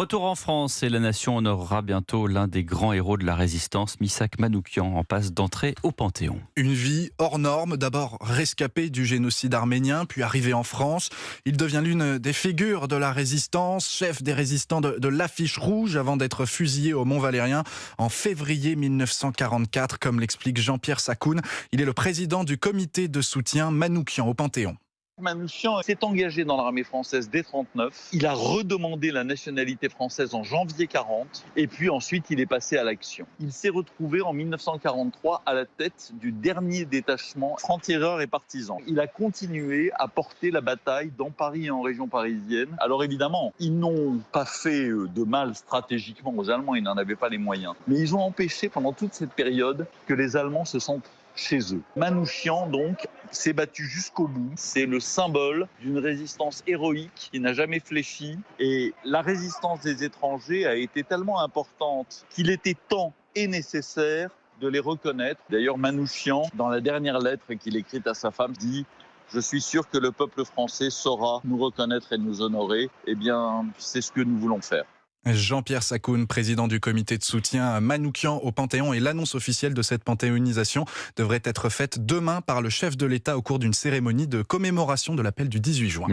Retour en France et la nation honorera bientôt l'un des grands héros de la résistance, Missak Manouchian, en passe d'entrer au Panthéon. Une vie hors norme, d'abord rescapé du génocide arménien, puis arrivé en France. Il devient l'une des figures de la résistance, chef des résistants de l'Affiche Rouge avant d'être fusillé au Mont-Valérien en février 1944, comme l'explique Jean-Pierre Sakoun. Il est le président du comité de soutien Manouchian au Panthéon. Manouchian s'est engagé dans l'armée française dès 1939. Il a redemandé la nationalité française en janvier 40 et puis ensuite il est passé à l'action. Il s'est retrouvé en 1943 à la tête du dernier détachement francs-tireurs et partisans. Il a continué à porter la bataille dans Paris et en région parisienne. Alors évidemment, ils n'ont pas fait de mal stratégiquement aux Allemands, ils n'en avaient pas les moyens. Mais ils ont empêché pendant toute cette période que les Allemands se sentent chez eux. Manouchian, donc, s'est battu jusqu'au bout. C'est le symbole d'une résistance héroïque qui n'a jamais fléchi. Et la résistance des étrangers a été tellement importante qu'il était temps et nécessaire de les reconnaître. D'ailleurs, Manouchian, dans la dernière lettre qu'il écrit à sa femme, dit « Je suis sûr que le peuple français saura nous reconnaître et nous honorer. » Eh bien, c'est ce que nous voulons faire. Jean-Pierre Sakoun, président du comité de soutien Manouchian au Panthéon, et l'annonce officielle de cette panthéonisation devrait être faite demain par le chef de l'État au cours d'une cérémonie de commémoration de l'appel du 18 juin.